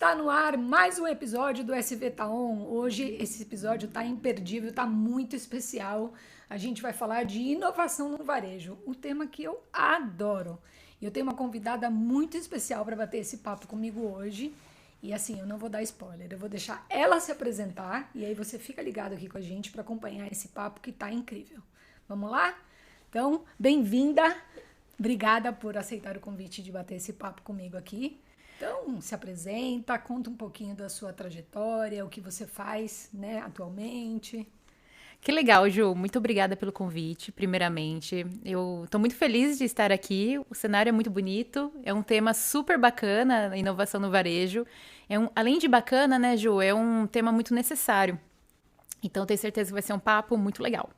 Está no ar mais um episódio do SV Taon. Hoje esse episódio está imperdível, está muito especial. A gente vai falar de inovação no varejo, um tema que eu adoro. E eu tenho uma convidada muito especial para bater esse papo comigo hoje. E assim, eu não vou dar spoiler, eu vou deixar ela se apresentar e aí você fica ligado aqui com a gente para acompanhar esse papo que está incrível. Vamos lá? Então, bem-vinda. Obrigada por aceitar o convite de bater esse papo comigo aqui. Então, se apresenta, conta um pouquinho da sua trajetória, o que você faz, né, atualmente. Que legal, Ju. Muito obrigada pelo convite, primeiramente. Eu estou muito feliz de estar aqui. O cenário é muito bonito, é um tema super bacana, a inovação no varejo. Além de bacana, né, Ju, é um tema muito necessário. Então, tenho certeza que vai ser um papo muito legal.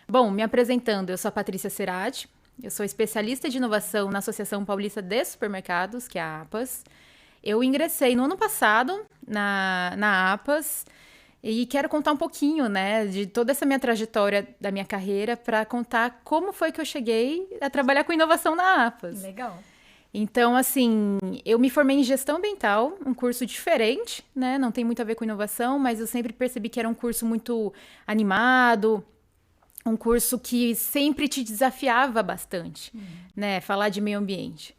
Bom, me apresentando, eu sou a Patrícia Cerati. Eu sou especialista de inovação na Associação Paulista de Supermercados, que é a APAS. Eu ingressei no ano passado na APAS e quero contar um pouquinho, né, de toda essa minha trajetória da minha carreira para contar como foi que eu cheguei a trabalhar com inovação na APAS. Legal. Então, assim, eu me formei em gestão ambiental, um curso diferente, né, não tem muito a ver com inovação, mas eu sempre percebi que era um curso muito animado, um curso que sempre te desafiava bastante, né? Falar de meio ambiente.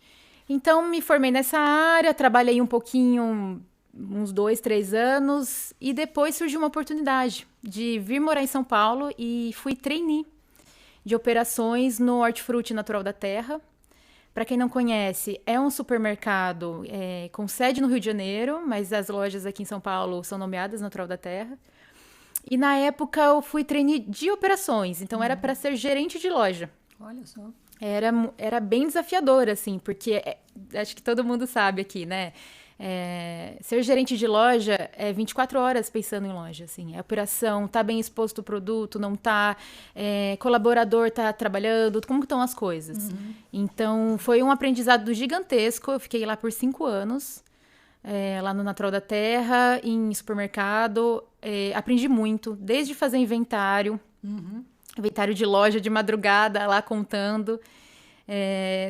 Então, me formei nessa área, trabalhei um pouquinho, uns 2, 3 anos, e depois surgiu uma oportunidade de vir morar em São Paulo e fui trainee de operações no Hortifruti Natural da Terra. Para quem não conhece, é um supermercado com sede no Rio de Janeiro, mas as lojas aqui em São Paulo são nomeadas Natural da Terra. E na época eu fui trainee de operações, então era para ser gerente de loja. Olha só. Era bem desafiador, assim, porque acho que todo mundo sabe aqui, né? Ser gerente de loja é 24 horas pensando em loja, assim. A operação, tá bem exposto o produto, não tá, colaborador tá trabalhando, como que estão as coisas? Então, foi um aprendizado gigantesco, eu fiquei lá por 5 anos. Lá no Natural da Terra, em supermercado. Aprendi muito, desde fazer inventário, inventário de loja de madrugada, lá contando.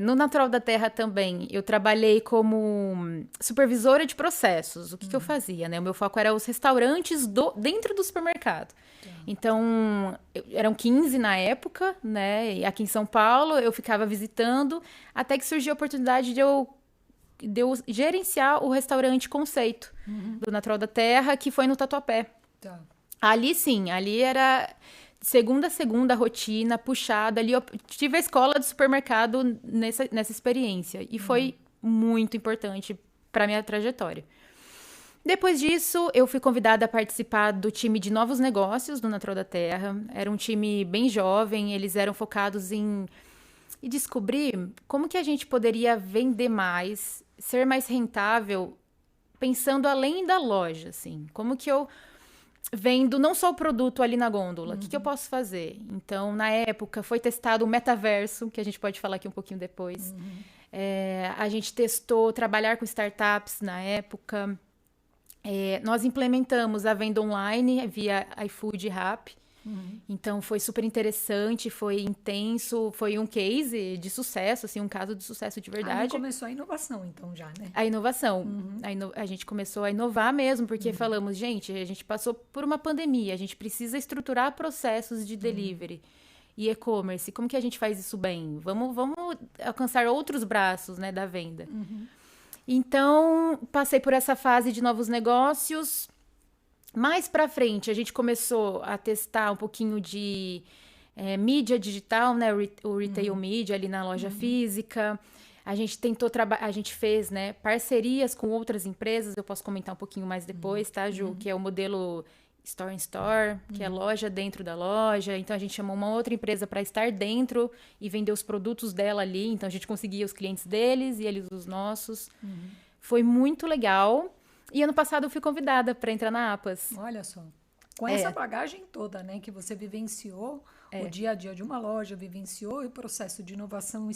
No Natural da Terra também, eu trabalhei como supervisora de processos. O que eu fazia, né? O meu foco era os restaurantes dentro do supermercado. Então, eram 15 na época, né? E aqui em São Paulo, eu ficava visitando, até que surgiu a oportunidade de eu gerenciar o restaurante Conceito do Natural da Terra, que foi no Tatuapé. Tá. Ali sim, ali era segunda a segunda rotina, puxada. Ali eu tive a escola de supermercado nessa experiência. E foi muito importante para minha trajetória. Depois disso, eu fui convidada a participar do time de novos negócios do Natural da Terra. Era um time bem jovem, eles eram focados em descobrir como que a gente poderia vender mais, ser mais rentável, pensando além da loja, assim. Como que eu vendo não só o produto ali na gôndola, o que eu posso fazer? Então, na época, foi testado o metaverso, que a gente pode falar aqui um pouquinho depois. A gente testou trabalhar com startups na época. Nós implementamos a venda online via iFood e Rappi. Então, foi super interessante, foi intenso, foi um case de sucesso, assim, um caso de sucesso de verdade. Aí começou a inovação, então, já, né? A inovação. A gente começou a inovar mesmo, porque falamos, gente, a gente passou por uma pandemia, a gente precisa estruturar processos de delivery e e-commerce. Como que a gente faz isso bem? Vamos alcançar outros braços, né, da venda. Então, passei por essa fase de novos negócios. Mais pra frente, a gente começou a testar um pouquinho de mídia digital, né? O retail media ali na loja física. A gente a gente fez, né, parcerias com outras empresas. Eu posso comentar um pouquinho mais depois, tá, Ju? Que é o modelo Store in Store, que é loja dentro da loja. Então, a gente chamou uma outra empresa para estar dentro e vender os produtos dela ali. Então, a gente conseguia os clientes deles e eles os nossos. Foi muito legal. E ano passado eu fui convidada para entrar na APAS. Olha só. Com essa bagagem toda, né, que você vivenciou o dia a dia de uma loja, vivenciou o processo de inovação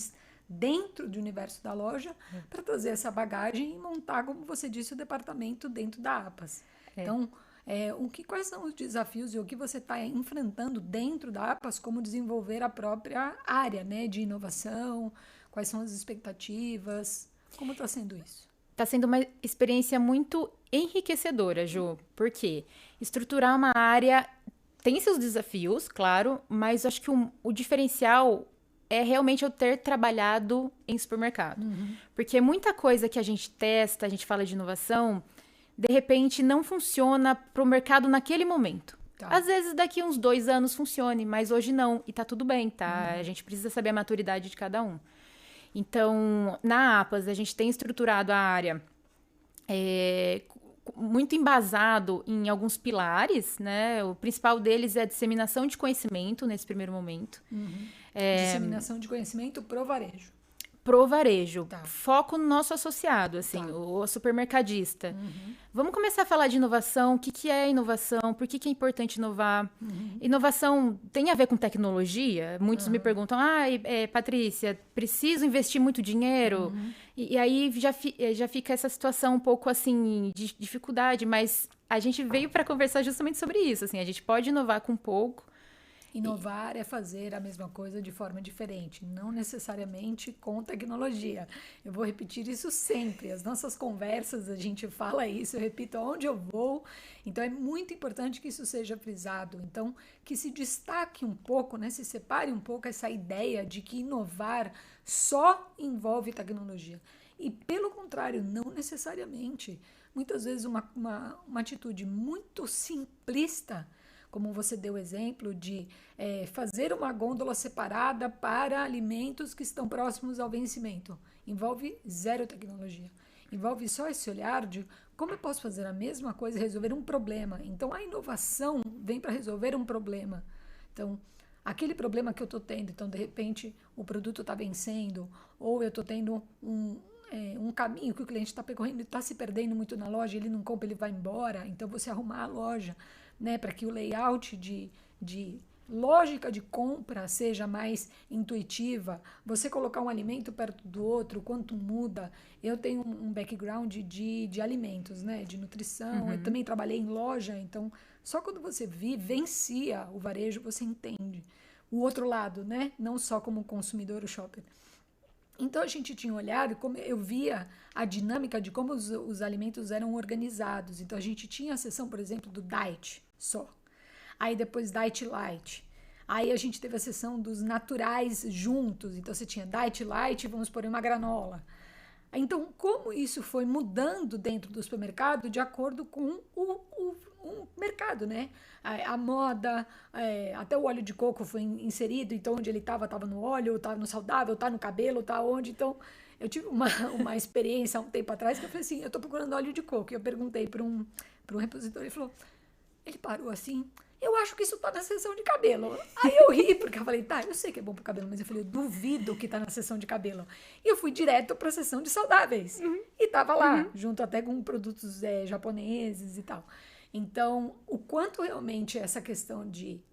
dentro do universo da loja, para trazer essa bagagem e montar, como você disse, o departamento dentro da APAS. Então, quais são os desafios e o que você está enfrentando dentro da APAS, como desenvolver a própria área, né, de inovação, quais são as expectativas, como está sendo isso? Tá sendo uma experiência muito enriquecedora, Ju. Por quê? Estruturar uma área tem seus desafios, claro, mas eu acho que o diferencial é realmente eu ter trabalhado em supermercado. Porque muita coisa que a gente testa, a gente fala de inovação, de repente não funciona para o mercado naquele momento. Tá. Às vezes daqui uns 2 anos funcione, mas hoje não. E tá tudo bem, tá? A gente precisa saber a maturidade de cada um. Então, na APAS, a gente tem estruturado a área muito embasado em alguns pilares, né? O principal deles é a disseminação de conhecimento nesse primeiro momento. Disseminação de conhecimento pro varejo. Pro varejo. Tá. Foco no nosso associado, assim, Tá. o supermercadista. Vamos começar a falar de inovação. O que é inovação? Por que é importante inovar? Inovação tem a ver com tecnologia? Muitos me perguntam, Patrícia, preciso investir muito dinheiro? E aí já fica essa situação um pouco, assim, de dificuldade, mas a gente veio para conversar justamente sobre isso, assim, a gente pode inovar com pouco. Inovar é fazer a mesma coisa de forma diferente, não necessariamente com tecnologia. Eu vou repetir isso sempre. As nossas conversas, a gente fala isso, eu repito aonde eu vou. Então, é muito importante que isso seja frisado. Então, que se destaque um pouco, né? Se separe um pouco essa ideia de que inovar só envolve tecnologia. E, pelo contrário, não necessariamente. Muitas vezes, uma atitude muito simplista, como você deu o exemplo de fazer uma gôndola separada para alimentos que estão próximos ao vencimento. Envolve zero tecnologia. Envolve só esse olhar de como eu posso fazer a mesma coisa e resolver um problema. Então, a inovação vem para resolver um problema. Então, aquele problema que eu estou tendo, então, de repente, o produto está vencendo, ou eu estou tendo um caminho que o cliente está percorrendo e está se perdendo muito na loja, ele não compra, ele vai embora. Então, você arrumar a loja, né, para que o layout de lógica de compra seja mais intuitiva, você colocar um alimento perto do outro, quanto muda. Eu tenho um background de alimentos, né, de nutrição, eu também trabalhei em loja, então só quando você vivencia o varejo você entende o outro lado, né, não só como consumidor, o shopper. Então a gente tinha olhado, como eu via a dinâmica de como os alimentos eram organizados. Então a gente tinha a seção, por exemplo, do diet só. Aí depois diet light. Aí a gente teve a seção dos naturais juntos. Então você tinha diet light, vamos pôr uma granola. Então como isso foi mudando dentro do supermercado de acordo com o mercado, né? A moda, até o óleo de coco foi inserido, então onde ele estava no óleo, estava no saudável, está no cabelo, está onde. Então eu tive uma experiência há um tempo atrás que eu falei assim, eu estou procurando óleo de coco. E eu perguntei para um repositor, ele parou assim, eu acho que isso tá na seção de cabelo. Aí eu ri, porque eu falei, tá, eu sei que é bom pro cabelo, mas eu falei, eu duvido que tá na seção de cabelo. E eu fui direto pra seção de saudáveis. E tava lá, junto até com produtos japoneses e tal. Então, o quanto realmente essa questão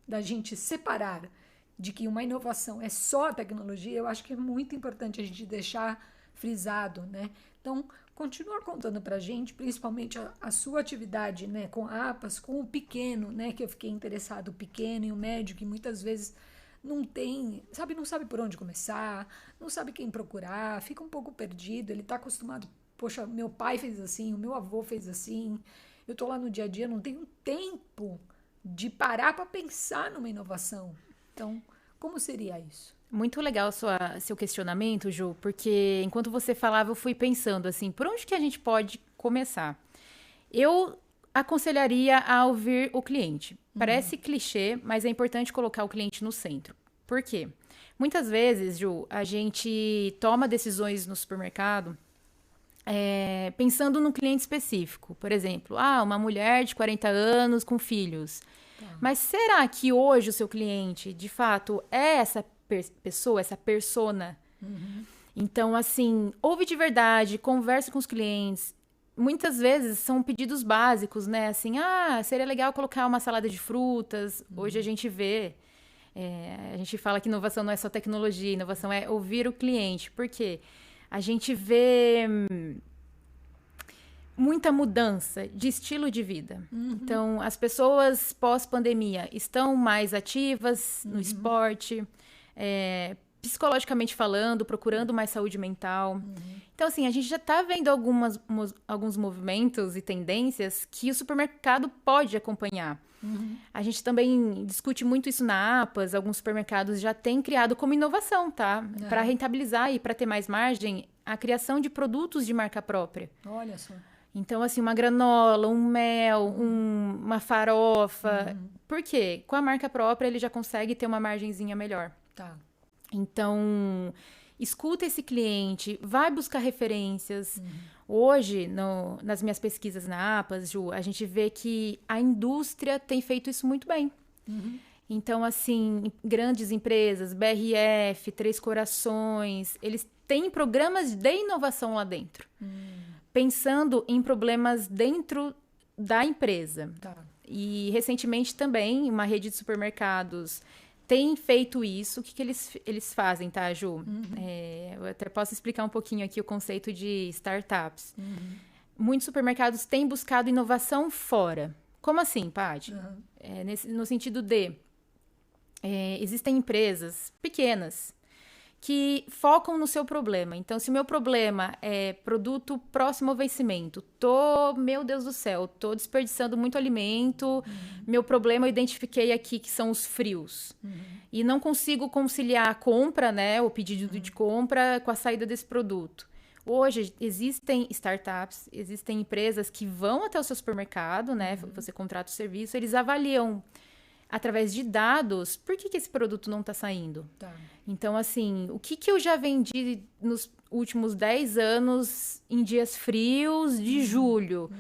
da gente separar de que uma inovação é só a tecnologia, eu acho que é muito importante a gente deixar frisado, né? Então, continua contando pra gente, principalmente a sua atividade, né, com APAS, com o pequeno, né, que eu fiquei interessado, o pequeno e o médio, que muitas vezes não sabe por onde começar, não sabe quem procurar, fica um pouco perdido, ele tá acostumado, poxa, meu pai fez assim, o meu avô fez assim, eu tô lá no dia a dia, não tenho tempo de parar para pensar numa inovação. Então, como seria isso? Muito legal seu questionamento, Ju, porque enquanto você falava, eu fui pensando assim, por onde que a gente pode começar? Eu aconselharia a ouvir o cliente. Parece clichê, mas é importante colocar o cliente no centro. Por quê? Muitas vezes, Ju, a gente toma decisões no supermercado pensando num cliente específico. Por exemplo, uma mulher de 40 anos com filhos. Tá. Mas será que hoje o seu cliente, de fato, é essa pessoa, essa persona? Então, assim, ouve de verdade, converse com os clientes. Muitas vezes são pedidos básicos, né? Assim, seria legal colocar uma salada de frutas. Hoje a gente vê, a gente fala que inovação não é só tecnologia, inovação é ouvir o cliente. Por quê? A gente vê muita mudança de estilo de vida. Então, as pessoas pós-pandemia estão mais ativas no esporte, psicologicamente falando, procurando mais saúde mental. Então, assim, a gente já está vendo alguns movimentos e tendências que o supermercado pode acompanhar. A gente também discute muito isso na APAS, alguns supermercados já têm criado como inovação, tá? Para rentabilizar e para ter mais margem, a criação de produtos de marca própria. Olha só. Então, assim, uma granola, um mel, uma farofa. Por quê? Com a marca própria, ele já consegue ter uma margenzinha melhor. Tá. Então, escuta esse cliente, vai buscar referências. Hoje, nas minhas pesquisas na APAS, Ju, a gente vê que a indústria tem feito isso muito bem. Então, assim, grandes empresas, BRF, Três Corações, eles têm programas de inovação lá dentro. Pensando em problemas dentro da empresa. Tá. E, recentemente, também, uma rede de supermercados tem feito isso. O que eles fazem, tá, Ju? Eu até posso explicar um pouquinho aqui o conceito de startups. Muitos supermercados têm buscado inovação fora. Como assim, Paty? No sentido de... existem empresas pequenas que focam no seu problema. Então, se o meu problema é produto próximo ao vencimento, meu Deus do céu, tô desperdiçando muito alimento, meu problema eu identifiquei aqui que são os frios. E não consigo conciliar a compra, né, o pedido de compra com a saída desse produto. Hoje, existem startups, existem empresas que vão até o seu supermercado, né, você contrata o serviço, eles avaliam através de dados, por que esse produto não está saindo? Tá. Então, assim, o que eu já vendi nos últimos 10 anos em dias frios de julho?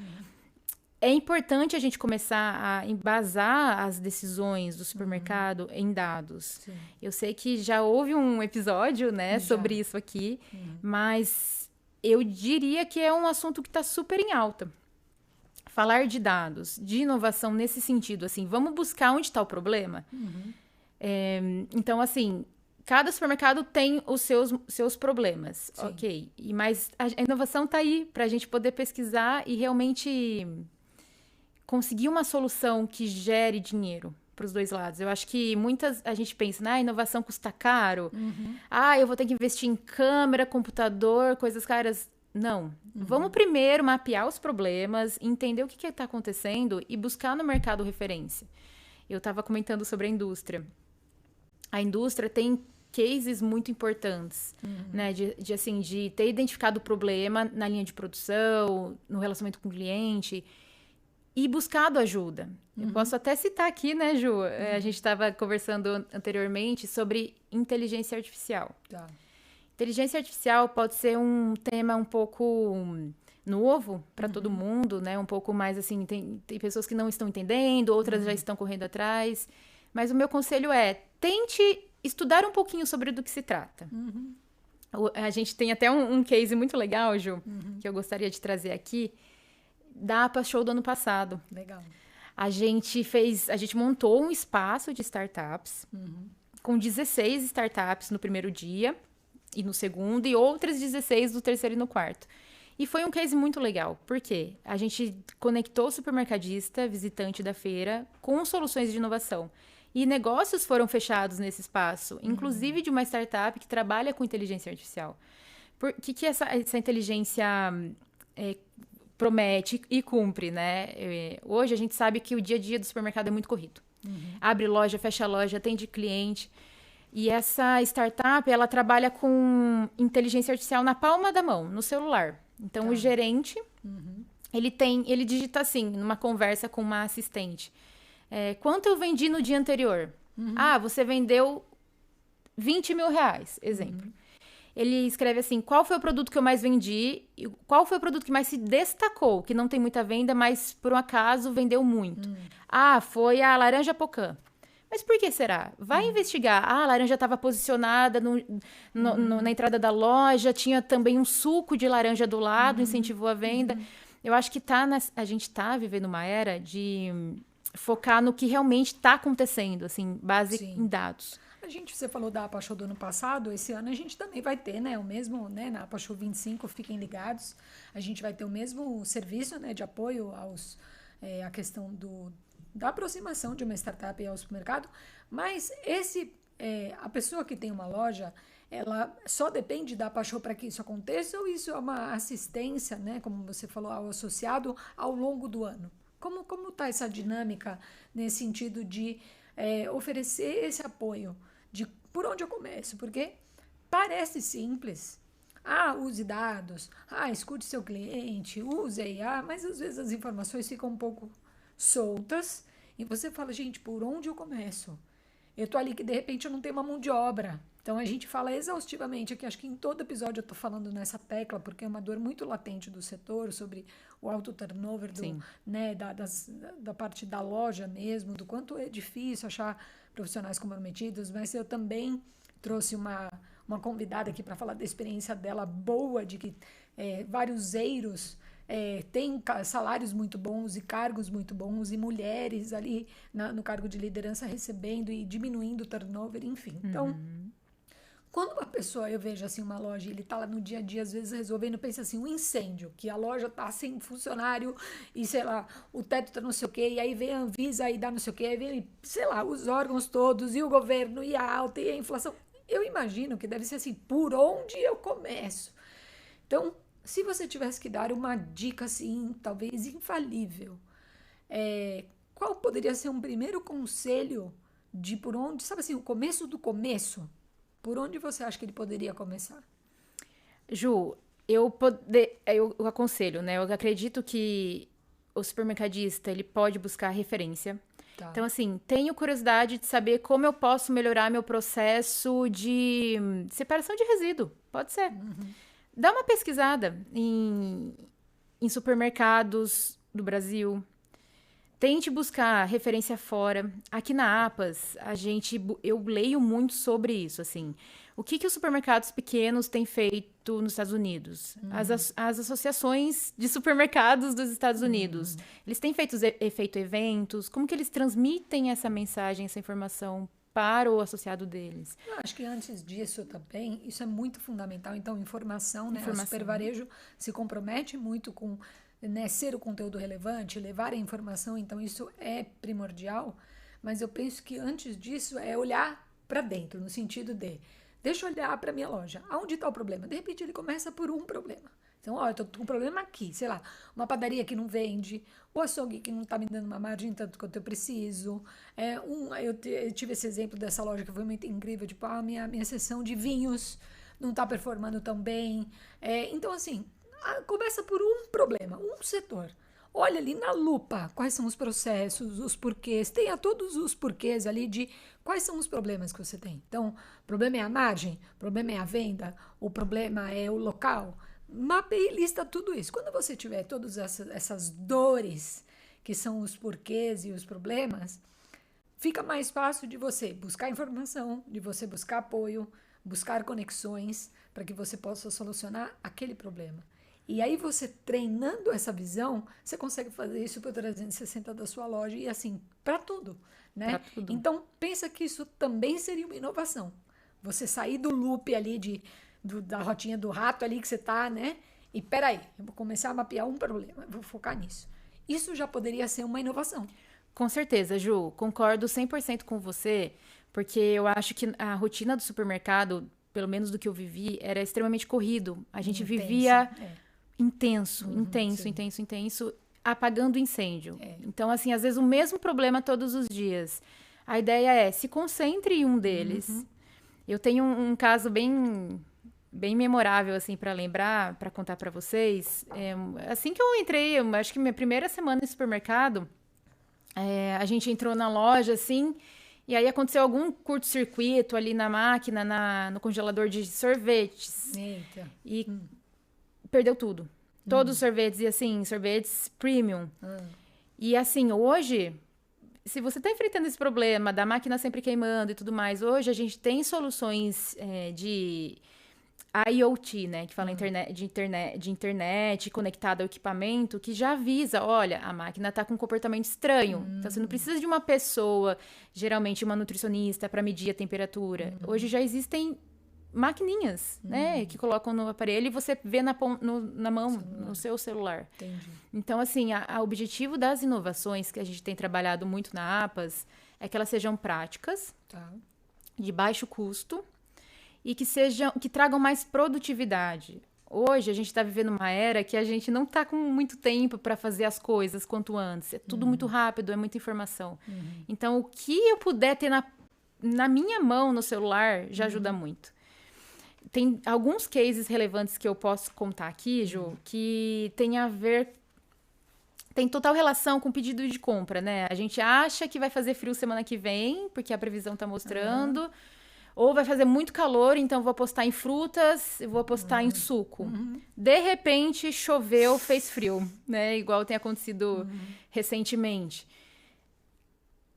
É importante a gente começar a embasar as decisões do supermercado em dados. Sim. Eu sei que já houve um episódio, né, sobre isso aqui, mas eu diria que é um assunto que está super em alta. Falar de dados, de inovação nesse sentido, assim, vamos buscar onde está o problema? Então, assim, cada supermercado tem os seus problemas, Sim. ok? Mas a inovação está aí para a gente poder pesquisar e realmente conseguir uma solução que gere dinheiro para os dois lados. Eu acho que a gente pensa, a inovação custa caro, eu vou ter que investir em câmera, computador, coisas caras. Não. Vamos primeiro mapear os problemas, entender o que está acontecendo e buscar no mercado referência. Eu estava comentando sobre a indústria. A indústria tem cases muito importantes, né? De ter identificado o problema na linha de produção, no relacionamento com o cliente e buscado ajuda. Eu posso até citar aqui, né, Ju? A gente estava conversando anteriormente sobre inteligência artificial. Tá. Inteligência artificial pode ser um tema um pouco novo para todo mundo, né? Um pouco mais assim, tem pessoas que não estão entendendo, outras já estão correndo atrás. Mas o meu conselho é, tente estudar um pouquinho sobre do que se trata. A gente tem até um case muito legal, Ju, que eu gostaria de trazer aqui, da APA Show do ano passado. Legal. A gente montou um espaço de startups, com 16 startups no primeiro dia, e no segundo, e outras 16 no terceiro e no quarto. E foi um case muito legal. Por quê? A gente conectou o supermercadista, visitante da feira, com soluções de inovação. E negócios foram fechados nesse espaço, inclusive de uma startup que trabalha com inteligência artificial. O que essa inteligência promete e cumpre, né? Hoje a gente sabe que o dia a dia do supermercado é muito corrido. Abre loja, fecha loja, atende cliente. E essa startup, ela trabalha com inteligência artificial na palma da mão, no celular. Então, o gerente, ele digita assim, numa conversa com uma assistente. Quanto eu vendi no dia anterior? Você vendeu 20 mil reais, exemplo. Ele escreve assim, qual foi o produto que eu mais vendi? E qual foi o produto que mais se destacou? Que não tem muita venda, mas por um acaso vendeu muito. Foi a laranja pocã. Mas por que será? Vai investigar. A laranja estava posicionada na entrada da loja, tinha também um suco de laranja do lado, incentivou a venda. Eu acho que a gente está vivendo uma era de focar no que realmente está acontecendo, assim, base em dados. Você falou da APA Show do ano passado, esse ano a gente também vai ter, né, o mesmo, né, na APA Show 25, fiquem ligados, a gente vai ter o mesmo serviço, né, de apoio à questão da aproximação de uma startup ao supermercado, mas esse a pessoa que tem uma loja, ela só depende da Pachô para que isso aconteça, ou isso é uma assistência, né, como você falou, ao associado ao longo do ano? Como está essa dinâmica nesse sentido de oferecer esse apoio, de por onde eu começo? Porque parece simples. Use dados, escute seu cliente, use IA, mas às vezes as informações ficam um pouco soltas e você fala, gente, por onde eu começo? Eu tô ali que de repente eu não tenho uma mão de obra. Então a gente fala exaustivamente aqui, acho que em todo episódio eu tô falando nessa tecla, porque é uma dor muito latente do setor, sobre o alto turnover né, da parte da loja mesmo, do quanto é difícil achar profissionais comprometidos, mas eu também trouxe uma convidada aqui para falar da experiência dela boa, de que vários eiros têm salários muito bons e cargos muito bons, e mulheres ali no cargo de liderança recebendo e diminuindo o turnover, enfim. Então, quando uma pessoa, eu vejo assim uma loja, ele tá lá no dia a dia, às vezes resolvendo, pensa assim, um incêndio, que a loja tá sem funcionário e, sei lá, o teto tá não sei o quê, e aí vem a Anvisa e dá não sei o quê, aí vem, sei lá, os órgãos todos, e o governo, e a alta, e a inflação. Eu imagino que deve ser assim, por onde eu começo? Então, se você tivesse que dar uma dica assim, talvez infalível, qual poderia ser um primeiro conselho de por onde, sabe assim, o começo do começo? Por onde você acha que ele poderia começar? Ju, eu aconselho, né? Eu acredito que o supermercadista, ele pode buscar referência. Tá. Então, assim, tenho curiosidade de saber como eu posso melhorar meu processo de separação de resíduo. Pode ser. Dá uma pesquisada em supermercados do Brasil. Tente buscar referência fora. Aqui na APAS, eu leio muito sobre isso, assim. O que os supermercados pequenos têm feito nos Estados Unidos? As associações de supermercados dos Estados Unidos. Eles têm feito eventos? Como que eles transmitem essa mensagem, essa informação para o associado deles? Eu acho que antes disso também, isso é muito fundamental. Então, informação, né? O supervarejo se compromete muito com... Né, ser o conteúdo relevante, levar a informação, então isso é primordial, mas eu penso que antes disso é olhar para dentro, no sentido de, deixa eu olhar para minha loja, aonde está o problema? De repente ele começa por um problema. Então, eu tô com um problema aqui, sei lá, uma padaria que não vende, o açougue que não está me dando uma margem tanto quanto eu preciso. Eu tive esse exemplo dessa loja que foi muito incrível, tipo, minha seção de vinhos não está performando tão bem. Então, assim, começa por um problema, um setor. Olha ali na lupa quais são os processos, os porquês. Tenha todos os porquês ali de quais são os problemas que você tem. Então, o problema é a margem, o problema é a venda, o problema é o local. Mapeie e lista tudo isso. Quando você tiver todas essas dores, que são os porquês e os problemas, fica mais fácil de você buscar informação, de você buscar apoio, buscar conexões para que você possa solucionar aquele problema. E aí você treinando essa visão, você consegue fazer isso para o 360 da sua loja e assim, para tudo, né? Pra tudo. Então, pensa que isso também seria uma inovação. Você sair do loop ali, da rotinha do rato ali que você tá, né? E peraí, eu vou começar a mapear um problema, eu vou focar nisso. Isso já poderia ser uma inovação. Com certeza, Ju. Concordo 100% com você, porque eu acho que a rotina do supermercado, pelo menos do que eu vivi, era extremamente corrido. A gente vivia... intenso, apagando incêndio. Então, assim, às vezes o mesmo problema todos os dias. A ideia é, se concentre em um deles. Eu tenho um caso bem memorável, assim, para lembrar, para contar para vocês. Assim que eu entrei, acho que minha primeira semana no supermercado, a gente entrou na loja, assim, e aí aconteceu algum curto-circuito ali na máquina, no congelador de sorvetes. Eita. E... perdeu tudo. Todos os sorvetes, e assim, sorvetes premium. E assim, hoje, se você está enfrentando esse problema da máquina sempre queimando e tudo mais, hoje a gente tem soluções de IoT, né? Que fala de internet conectada ao equipamento, que já avisa, olha, a máquina está com um comportamento estranho. Então, você não precisa de uma pessoa, geralmente uma nutricionista, para medir a temperatura. Hoje já existem maquininhas, né, que colocam no aparelho e você vê na mão, no seu celular. Entendi. Então, assim, o objetivo das inovações que a gente tem trabalhado muito na APAS é que elas sejam práticas, de baixo custo e que tragam mais produtividade. Hoje a gente está vivendo uma era que a gente não está com muito tempo para fazer as coisas quanto antes. É tudo muito rápido, é muita informação. Então, o que eu puder ter na minha mão, no celular, já ajuda muito. Tem alguns cases relevantes que eu posso contar aqui, Ju, que tem a ver... Tem total relação com o pedido de compra, né? A gente acha que vai fazer frio semana que vem, porque a previsão tá mostrando. Ou vai fazer muito calor, então vou apostar em frutas, vou apostar em suco. De repente, choveu, fez frio, né? Igual tem acontecido recentemente.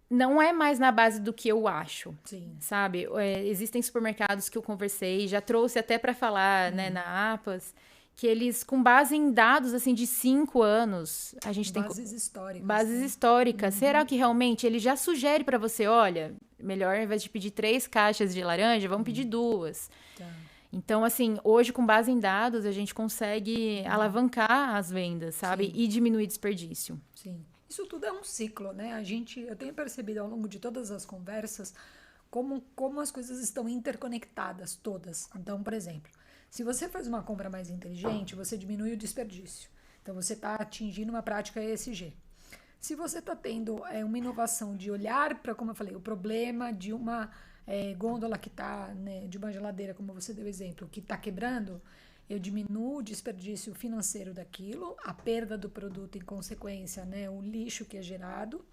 Não é mais na base do que eu acho, sabe? Existem supermercados que eu conversei, já trouxe até para falar, né, na APAS, que eles, com base em dados, assim, de 5 anos, a gente tem... Bases históricas. Bases históricas. Será que realmente ele já sugere para você, olha, melhor ao invés de pedir 3 caixas de laranja, vamos pedir 2. Tá. Então, assim, hoje, com base em dados, a gente consegue alavancar as vendas, sabe? E diminuir desperdício. Sim. Isso tudo é um ciclo, né? Eu tenho percebido ao longo de todas as conversas como as coisas estão interconectadas, todas. Então, por exemplo, se você faz uma compra mais inteligente, você diminui o desperdício. Então, você está atingindo uma prática ESG. Se você está tendo uma inovação de olhar para, como eu falei, o problema de uma gôndola que está, né, de uma geladeira, como você deu exemplo, que está quebrando, eu diminuo o desperdício financeiro daquilo, a perda do produto em consequência, né, o lixo que é gerado,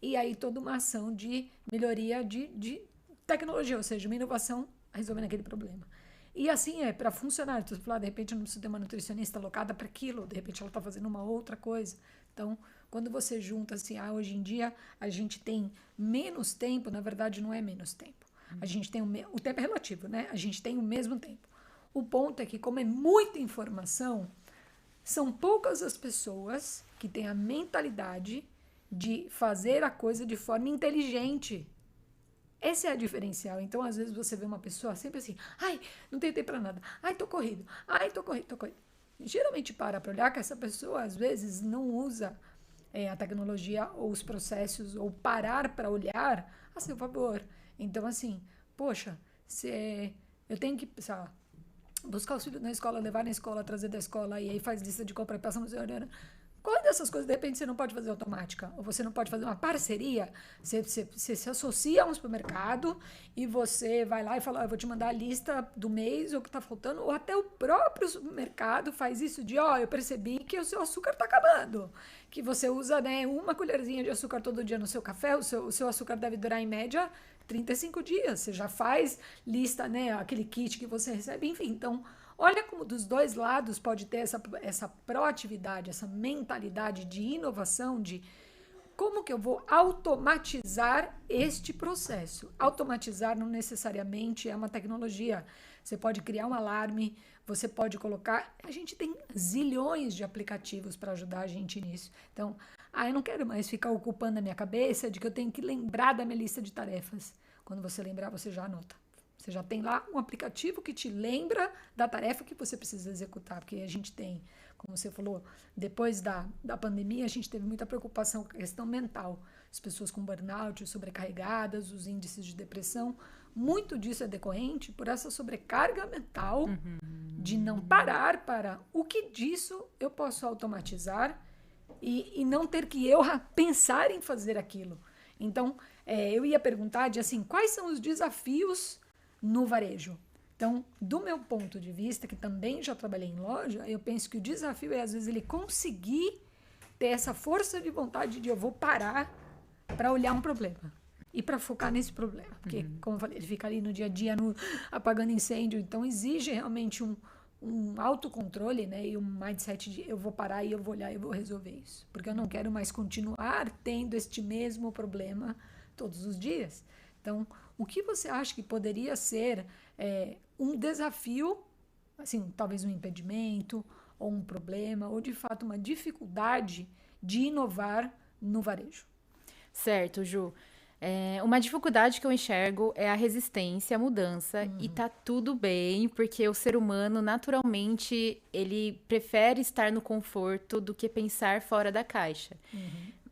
e aí toda uma ação de melhoria de tecnologia, ou seja, uma inovação resolvendo aquele problema. E assim é para funcionário. Tu falar, de repente eu não preciso ter uma nutricionista alocada para aquilo, de repente ela está fazendo uma outra coisa. Então, quando você junta assim, hoje em dia a gente tem menos tempo, na verdade não é menos tempo. A gente tem o tempo é relativo, né? A gente tem o mesmo tempo. O ponto é que, como é muita informação, são poucas as pessoas que têm a mentalidade de fazer a coisa de forma inteligente. Esse é a diferencial. Então, às vezes, você vê uma pessoa sempre assim, ai, não tenho tempo pra nada, ai, tô corrido. Geralmente para olhar que essa pessoa, às vezes, não usa a tecnologia ou os processos, ou parar para olhar a seu favor. Então, assim, poxa, eu tenho que, sei lá, buscar os filhos na escola, levar na escola, trazer da escola, e aí faz lista de compra e passa no seu... Qual dessas coisas, de repente, você não pode fazer automática? Ou você não pode fazer uma parceria? Você se associa a um supermercado e você vai lá e fala, eu vou te mandar a lista do mês, ou o que está faltando, ou até o próprio supermercado faz isso de, eu percebi que o seu açúcar está acabando. Que você usa, né, uma colherzinha de açúcar todo dia no seu café, o seu açúcar deve durar, em média, 35 dias. Você já faz lista, né, aquele kit que você recebe, enfim. Então, olha como dos dois lados pode ter essa proatividade, essa mentalidade de inovação, de como que eu vou automatizar este processo. Automatizar não necessariamente é uma tecnologia. Você pode criar um alarme, você pode colocar... A gente tem zilhões de aplicativos para ajudar a gente nisso. Então, eu não quero mais ficar ocupando a minha cabeça de que eu tenho que lembrar da minha lista de tarefas. Quando você lembrar, você já anota. Você já tem lá um aplicativo que te lembra da tarefa que você precisa executar, porque a gente tem, como você falou, depois da pandemia, a gente teve muita preocupação com a questão mental. As pessoas com burnout, sobrecarregadas, os índices de depressão, muito disso é decorrente por essa sobrecarga mental de não parar para o que disso eu posso automatizar e não ter que eu pensar em fazer aquilo. Então, eu ia perguntar de assim, quais são os desafios no varejo? Então, do meu ponto de vista, que também já trabalhei em loja, eu penso que o desafio é, às vezes, ele conseguir ter essa força de vontade de eu vou parar para olhar um problema e para focar nesse problema. Porque, como eu falei, ele fica ali no dia a dia apagando incêndio, então exige realmente um autocontrole, né, e um mindset de eu vou parar e eu vou olhar e eu vou resolver isso. Porque eu não quero mais continuar tendo este mesmo problema todos os dias. Então, o que você acha que poderia ser um desafio, assim, talvez um impedimento, ou um problema, ou de fato uma dificuldade de inovar no varejo? Certo, Ju. Uma dificuldade que eu enxergo é a resistência à mudança, e tá tudo bem, porque o ser humano, naturalmente, ele prefere estar no conforto do que pensar fora da caixa.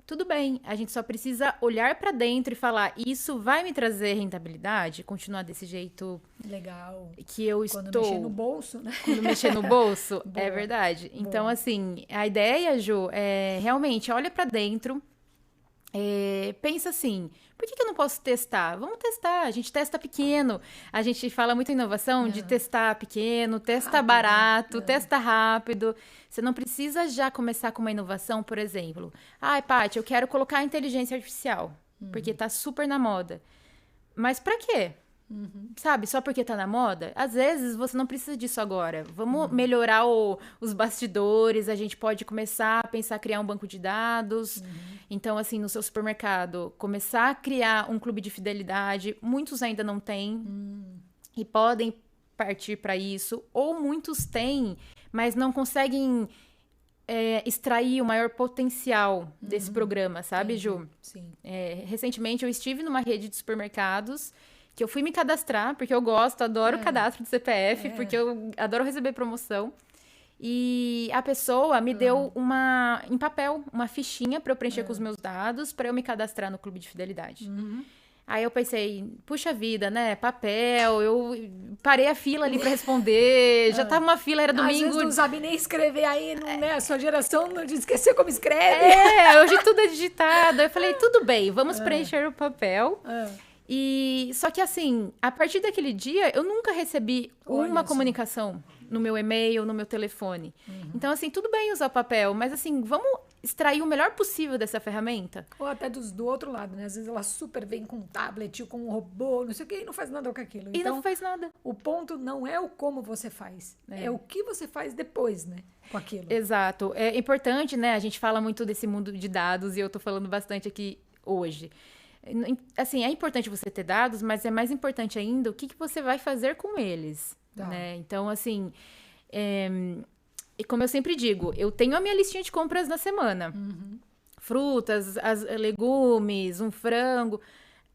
tudo bem, a gente só precisa olhar para dentro e falar, isso vai me trazer rentabilidade? Continuar desse jeito Legal. que eu Quando estou... mexer no bolso, né? Quando mexer no bolso, Boa, é verdade. Então, boa. assim, a ideia, Ju, é realmente olha para dentro, pensa assim, por que eu não posso testar? Vamos testar, a gente testa pequeno. A gente fala muito em inovação de testar pequeno, testa Rápido, barato, né? testa rápido. Você não precisa já começar com uma inovação, por exemplo. Ai, Paty, eu quero colocar a inteligência artificial, porque tá super na moda. Mas pra quê? Sabe, só porque tá na moda? Às vezes você não precisa disso agora. Vamos melhorar os bastidores, a gente pode começar a pensar criar um banco de dados. Então, assim, no seu supermercado, começar a criar um clube de fidelidade. Muitos ainda não têm e podem partir para isso. Ou muitos têm, mas não conseguem extrair o maior potencial desse programa, sabe, Ju? Sim. Recentemente eu estive numa rede de supermercados que eu fui me cadastrar, porque eu gosto, adoro o cadastro do CPF, porque eu adoro receber promoção. E a pessoa me deu em papel, uma fichinha para eu preencher com os meus dados, para eu me cadastrar no clube de fidelidade. Aí eu pensei, puxa vida, né? Papel, eu parei a fila ali para responder, já tava uma fila, era domingo. Às vezes não sabe nem escrever aí, não, né? A sua geração não esqueceu como escreve. Hoje tudo é digitado. Eu falei, tudo bem, vamos preencher o papel. E só que assim, a partir daquele dia, eu nunca recebi uma comunicação no meu e-mail, no meu telefone. Então, assim, tudo bem usar papel, mas assim, vamos extrair o melhor possível dessa ferramenta. Ou até do outro lado, né? Às vezes ela super vem com um tablet, com um robô, não sei o que, e não faz nada com aquilo. E Então, não faz nada. o ponto não é o como você faz, é o que você faz depois, né? Com aquilo. Exato. É importante, né? A gente fala muito desse mundo de dados e eu tô falando bastante aqui hoje. Assim, é importante você ter dados, mas é mais importante ainda o que você vai fazer com eles, né? Então, assim, e como eu sempre digo, eu tenho a minha listinha de compras na semana. Frutas, legumes, um frango.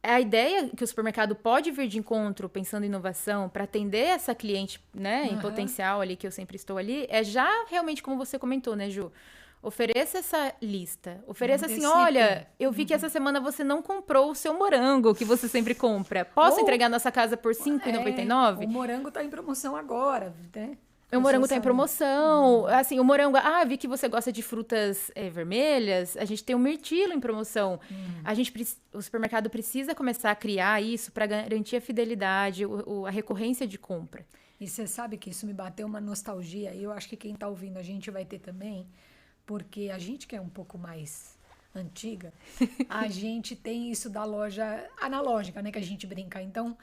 A ideia que o supermercado pode vir de encontro, pensando em inovação, para atender essa cliente, né, em potencial ali, que eu sempre estou ali, é já realmente como você comentou, né, Ju? Ofereça essa lista. Ofereça assim, olha, eu vi que essa semana você não comprou o seu morango que você sempre compra. Posso entregar na nossa casa por R$ 5,99? O morango tá em promoção agora, né? O morango tá em promoção. Assim, o morango... vi que você gosta de frutas vermelhas. A gente tem o mirtilo em promoção. O supermercado precisa começar a criar isso para garantir a fidelidade, a recorrência de compra. E você sabe que isso me bateu uma nostalgia. E eu acho que quem tá ouvindo a gente vai ter também. Porque a gente que é um pouco mais antiga, a gente tem isso da loja analógica, né? Que a gente brinca. Então,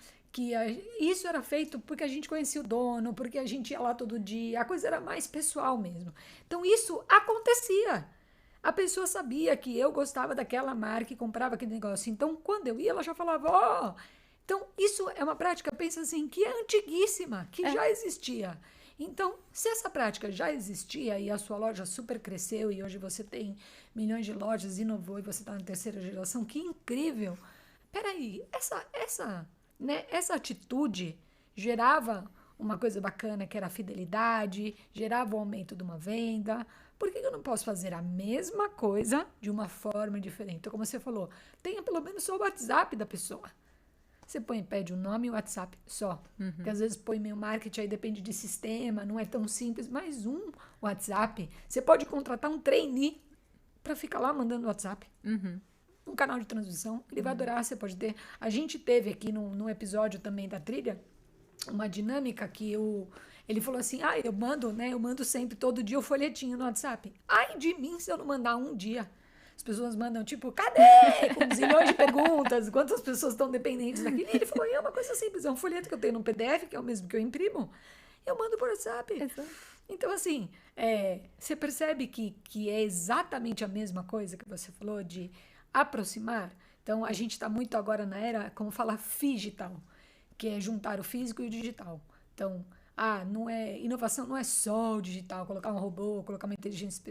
isso era feito porque a gente conhecia o dono, porque a gente ia lá todo dia. A coisa era mais pessoal mesmo. Então, isso acontecia. A pessoa sabia que eu gostava daquela marca e comprava aquele negócio. Então, quando eu ia, ela já falava, Então, isso é uma prática, pensa assim, que é antiguíssima, que já existia. Então, se essa prática já existia e a sua loja super cresceu e hoje você tem milhões de lojas, inovou e você está na terceira geração, que incrível! Peraí, essa atitude gerava uma coisa bacana que era a fidelidade, gerava o aumento de uma venda. Por que eu não posso fazer a mesma coisa de uma forma diferente? Então, como você falou, tenha pelo menos só o WhatsApp da pessoa. Você pede o nome e o WhatsApp só. Porque às vezes põe e-mail marketing, aí depende de sistema, não é tão simples. Mas um WhatsApp, você pode contratar um trainee para ficar lá mandando WhatsApp. Um canal de transmissão, ele vai adorar, você pode ter. A gente teve aqui no episódio também da trilha, uma dinâmica que ele falou assim, eu mando sempre, todo dia, o folhetinho no WhatsApp. Ai de mim se eu não mandar um dia. As pessoas mandam, tipo, cadê? Com zilhões de perguntas, quantas pessoas estão dependentes daquilo. E ele falou, é uma coisa simples, é um folheto que eu tenho no PDF, que é o mesmo que eu imprimo, eu mando por WhatsApp. Exato. Então, assim, você percebe que é exatamente a mesma coisa que você falou de aproximar. Então, a gente está muito agora na era, como fala, digital, que é juntar o físico e o digital. Então, inovação não é só o digital, colocar um robô, colocar uma inteligência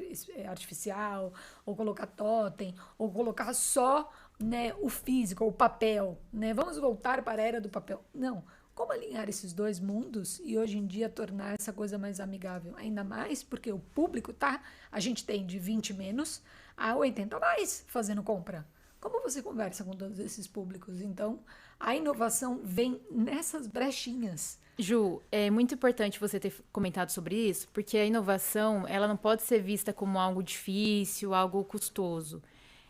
artificial, ou colocar totem, ou colocar só, né, o físico, o papel, né? Vamos voltar para a era do papel. Não, como alinhar esses dois mundos e hoje em dia tornar essa coisa mais amigável. Ainda mais porque o público a gente tem de 20 menos a 80 mais fazendo compra. Como você conversa com todos esses públicos? Então, a inovação vem nessas brechinhas. Ju, é muito importante você ter comentado sobre isso, porque a inovação, ela não pode ser vista como algo difícil, algo custoso.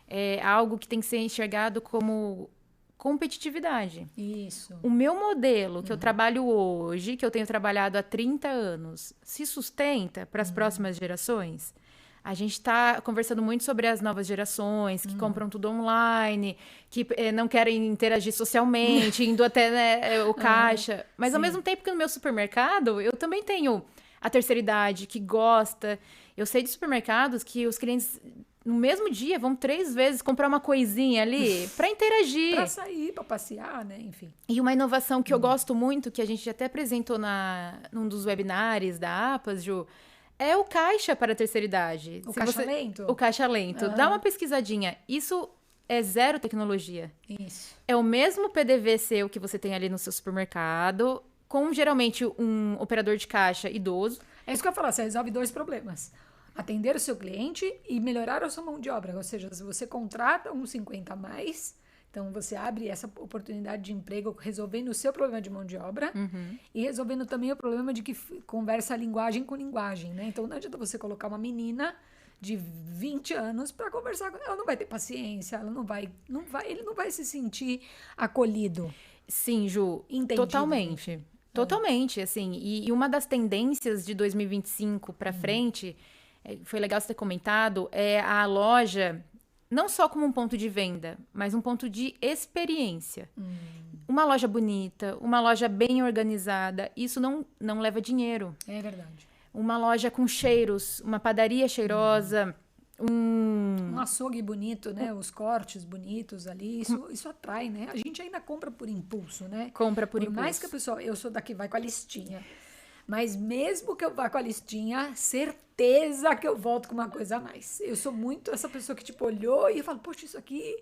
É algo que tem que ser enxergado como competitividade. Isso. O meu modelo que eu trabalho hoje, que eu tenho trabalhado há 30 anos, se sustenta para as próximas gerações? A gente está conversando muito sobre as novas gerações, que compram tudo online, que não querem interagir socialmente, indo até o caixa. Mas, ao mesmo tempo que no meu supermercado, eu também tenho a terceira idade que gosta. Eu sei de supermercados que os clientes, no mesmo dia, vão 3 vezes comprar uma coisinha ali para interagir. Para sair, para passear, né? Enfim. E uma inovação que eu gosto muito, que a gente até apresentou num dos webinars da APAS, Ju, é o caixa para a terceira idade. O caixa lento? O caixa lento. Dá uma pesquisadinha. Isso é zero tecnologia. Isso. É o mesmo PDV seu que você tem ali no seu supermercado, com geralmente um operador de caixa idoso. É isso que eu ia falar, você resolve 2 problemas. Atender o seu cliente e melhorar a sua mão de obra. Ou seja, se você contrata um 50 a mais, então você abre essa oportunidade de emprego resolvendo o seu problema de mão de obra e resolvendo também o problema de que conversa linguagem com linguagem, né? Então não adianta você colocar uma menina de 20 anos para conversar com ela, não vai ter paciência, ela ele não vai se sentir acolhido. Sim, Ju, Entendido. totalmente. Totalmente, assim. E uma das tendências de 2025 para frente, foi legal você ter comentado, é a loja não só como um ponto de venda, mas um ponto de experiência. Uma loja bonita, uma loja bem organizada, isso não leva dinheiro. É verdade. Uma loja com cheiros, uma padaria cheirosa, Um açougue bonito, né? Os cortes bonitos ali, isso atrai, né? A gente ainda compra por impulso, né? Compra por impulso. Por mais que a pessoa, eu sou daqui, vai com a listinha. Mas mesmo que eu vá com a listinha, certeza que eu volto com uma coisa a mais. Eu sou muito essa pessoa que, tipo, olhou e eu falo, poxa, isso aqui...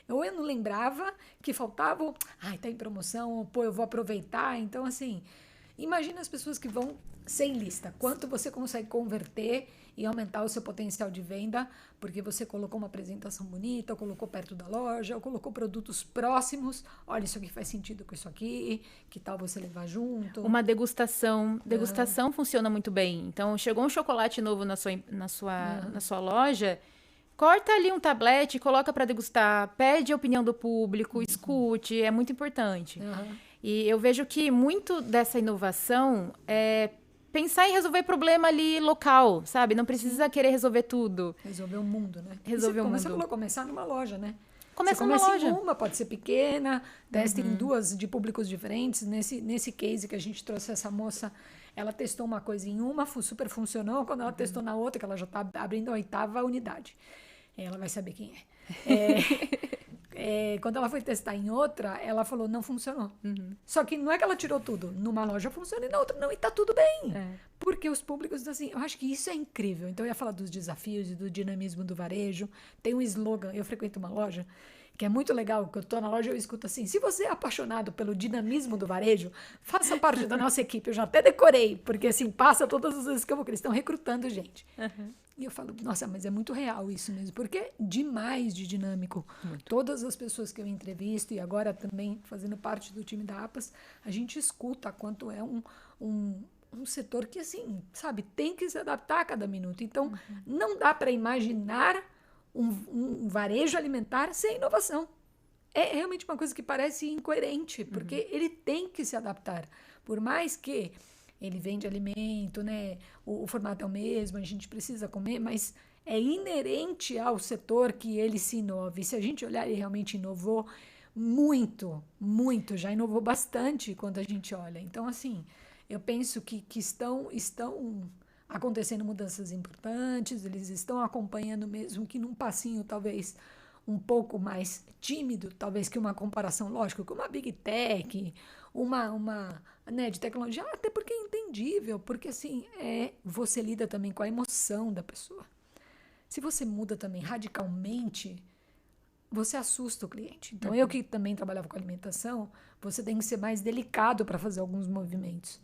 eu não lembrava que faltava... ai, tá em promoção, pô, eu vou aproveitar. Então, assim, imagina as pessoas que vão sem lista. Quanto você consegue converter e aumentar o seu potencial de venda, porque você colocou uma apresentação bonita, ou colocou perto da loja, ou colocou produtos próximos. Olha, isso aqui faz sentido com isso aqui, que tal você levar junto? Uma degustação. Degustação funciona muito bem. Então, chegou um chocolate novo na sua loja, corta ali um tablete, coloca para degustar, pede a opinião do público, escute, é muito importante. E eu vejo que muito dessa inovação é pensar em resolver problema ali local, sabe? Não precisa querer resolver tudo. Resolver o mundo, né? Resolver o mundo. Você falou começar numa loja, né? Começa numa loja. Uma, pode ser pequena, testa em 2 de públicos diferentes. Nesse case que a gente trouxe essa moça, ela testou uma coisa em uma, super funcionou. Quando ela testou na outra, que ela já está abrindo a 8ª unidade. Ela vai saber quem é. Quando ela foi testar em outra, ela falou, não funcionou. Só que não é que ela tirou tudo. Numa loja funciona e na outra não. E tá tudo bem. Porque os públicos, assim, eu acho que isso é incrível. Então, eu ia falar dos desafios e do dinamismo do varejo. Tem um slogan, eu frequento uma loja, que é muito legal, que eu tô na loja e eu escuto assim, se você é apaixonado pelo dinamismo do varejo, faça parte da nossa equipe. Eu já até decorei, porque assim, passa todas as vezes que eu vou, que eles estão recrutando gente. E eu falo, nossa, mas é muito real isso mesmo, porque é demais de dinâmico. Todas as pessoas que eu entrevisto, e agora também fazendo parte do time da APAS, a gente escuta quanto é um setor que, assim, sabe, tem que se adaptar a cada minuto. Então, não dá para imaginar um varejo alimentar sem inovação. É realmente uma coisa que parece incoerente, porque ele tem que se adaptar. Por mais que ele vende alimento, né? O formato é o mesmo, a gente precisa comer, mas é inerente ao setor que ele se inove. E se a gente olhar, ele realmente inovou muito, muito, já inovou bastante quando a gente olha. Então, assim, eu penso que estão acontecendo mudanças importantes, eles estão acompanhando mesmo que num passinho talvez um pouco mais tímido, talvez que uma comparação, lógico, com uma Big Tech, uma né, de tecnologia, até porque é entendível, porque assim, você lida também com a emoção da pessoa. Se você muda também radicalmente você assusta o cliente. Então, eu que também trabalhava com alimentação, você tem que ser mais delicado para fazer alguns movimentos.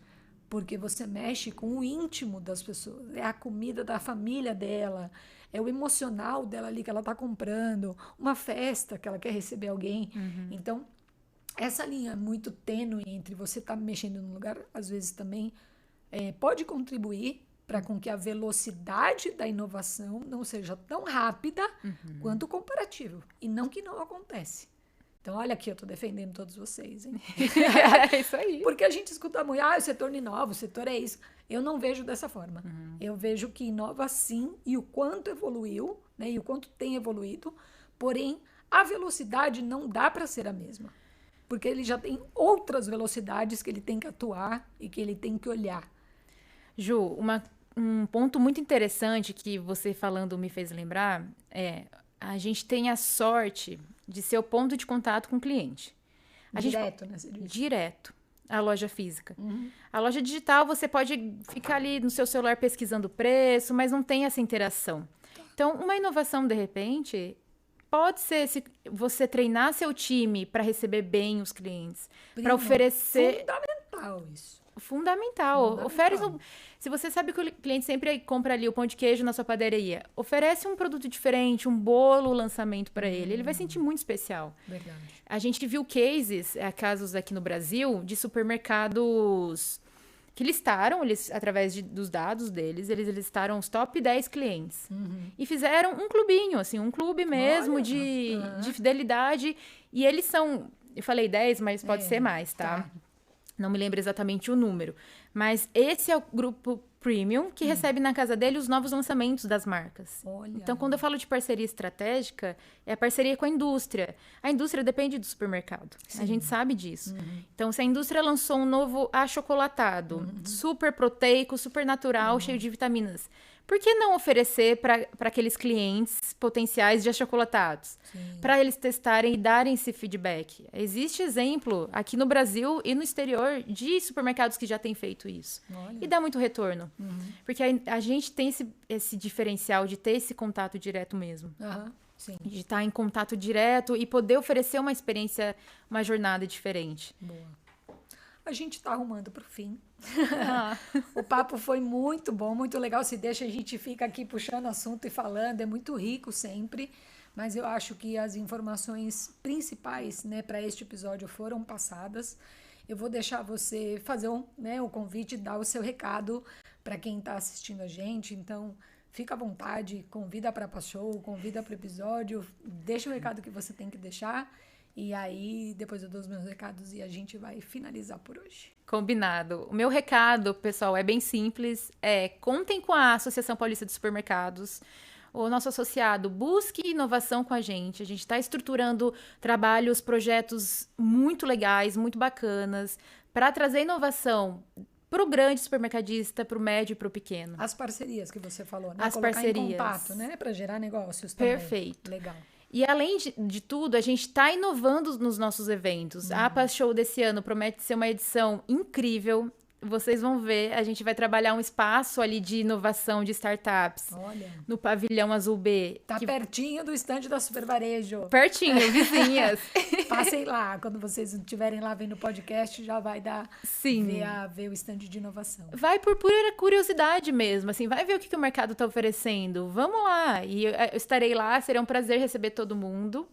Porque você mexe com o íntimo das pessoas. É a comida da família dela, é o emocional dela ali que ela está comprando, uma festa que ela quer receber alguém. Então, essa linha muito tênue entre você estar mexendo num lugar, às vezes também pode contribuir para com que a velocidade da inovação não seja tão rápida quanto o comparativo. E não que não acontece. Então, olha aqui, eu estou defendendo todos vocês, hein? É isso aí. Porque a gente escuta muito, o setor inova, o setor é isso. Eu não vejo dessa forma. Eu vejo que inova sim, e o quanto evoluiu, né, e o quanto tem evoluído, porém, a velocidade não dá para ser a mesma. Porque ele já tem outras velocidades que ele tem que atuar e que ele tem que olhar. Ju, um ponto muito interessante que você falando me fez lembrar a gente tem a sorte de ser o ponto de contato com o cliente. Direto, né? Direto. A loja física. A loja digital, você pode ficar ali no seu celular pesquisando o preço, mas não tem essa interação. Então, uma inovação, de repente, pode ser se você treinar seu time para receber bem os clientes, para oferecer... Fundamental isso. Fundamental. Oferece se você sabe que o cliente sempre compra ali o pão de queijo na sua padaria, oferece um produto diferente, um bolo lançamento para ele. Ele vai sentir muito especial. Verdade. A gente viu casos aqui no Brasil de supermercados que listaram, através dos dados deles, eles listaram os top 10 clientes. E fizeram um clubinho, assim, um clube mesmo de fidelidade. E eles são, eu falei 10, mas pode ser mais, tá? Não me lembro exatamente o número. Mas esse é o grupo premium que recebe na casa dele os novos lançamentos das marcas. Olha. Então, quando eu falo de parceria estratégica, é a parceria com a indústria. A indústria depende do supermercado. Sim. A gente sabe disso. Então, se a indústria lançou um novo achocolatado, super proteico, super natural, cheio de vitaminas, por que não oferecer para aqueles clientes potenciais de achocolatados? Para eles testarem e darem esse feedback. Existe exemplo aqui no Brasil e no exterior de supermercados que já têm feito isso. Olha. E dá muito retorno. Porque a gente tem esse diferencial de ter esse contato direto mesmo. Sim. De estar em contato direto e poder oferecer uma experiência, uma jornada diferente. Boa. A gente está arrumando para o fim. O papo foi muito bom, muito legal. Se deixa, a gente fica aqui puxando assunto e falando. É muito rico sempre. Mas eu acho que as informações principais, né, para este episódio foram passadas. Eu vou deixar você fazer o convite, dar o seu recado para quem está assistindo a gente. Então, fica à vontade, convida para a show, convida para o episódio, deixa o recado que você tem que deixar. E aí, depois eu dou os meus recados e a gente vai finalizar por hoje. Combinado. O meu recado, pessoal, é bem simples. Contem com a Associação Paulista de Supermercados. O nosso associado, busque inovação com a gente. A gente está estruturando trabalhos, projetos muito legais, muito bacanas, para trazer inovação para o grande supermercadista, para o médio e para o pequeno. As parcerias que você falou, né? As Colocar parcerias. em contato, né? Para gerar negócios também. Perfeito. Legal. E além de tudo, a gente está inovando nos nossos eventos. A APA Show desse ano promete ser uma edição incrível. Vocês vão ver, a gente vai trabalhar um espaço ali de inovação de startups. Olha. No pavilhão Azul B. Tá pertinho do estande da Super Varejo. Pertinho, vizinhas. Passem lá, quando vocês estiverem lá vendo o podcast, já vai dar ver o estande de inovação. Vai por pura curiosidade mesmo, assim, vai ver o que o mercado está oferecendo. Vamos lá, e eu estarei lá, será um prazer receber todo mundo.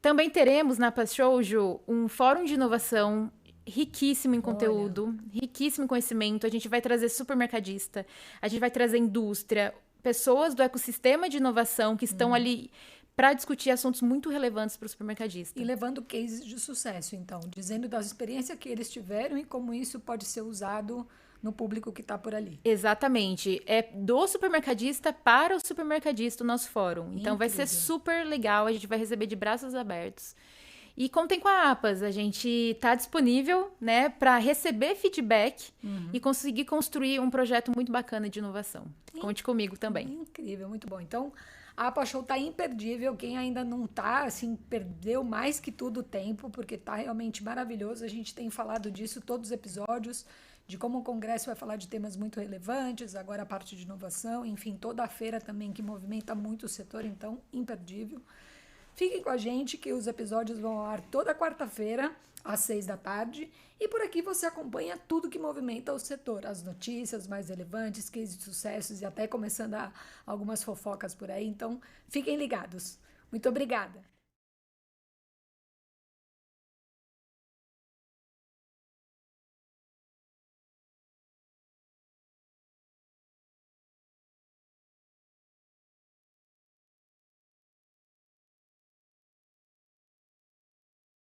Também teremos na APA Show, Ju, um fórum de inovação riquíssimo em conteúdo, riquíssimo em conhecimento. A gente vai trazer supermercadista, a gente vai trazer indústria, pessoas do ecossistema de inovação que estão ali para discutir assuntos muito relevantes para o supermercadista. E levando cases de sucesso, então, dizendo das experiências que eles tiveram e como isso pode ser usado no público que está por ali. Exatamente. É do supermercadista para o supermercadista o nosso fórum. Então, Incrível. vai ser super legal, a gente vai receber de braços abertos. E contem com a APAS, a gente está disponível, né, para receber feedback e conseguir construir um projeto muito bacana de inovação. Conte comigo também. Incrível, muito bom. Então, a APA Show tá imperdível. Quem ainda não tá, assim, perdeu mais que tudo o tempo, porque tá realmente maravilhoso. A gente tem falado disso todos os episódios, de como o Congresso vai falar de temas muito relevantes, agora a parte de inovação, enfim, toda a feira também que movimenta muito o setor, então, imperdível. Fiquem com a gente que os episódios vão ao ar toda quarta-feira, às 6 da tarde. E por aqui você acompanha tudo que movimenta o setor. As notícias mais relevantes, cases de sucessos e até começando algumas fofocas por aí. Então, fiquem ligados. Muito obrigada!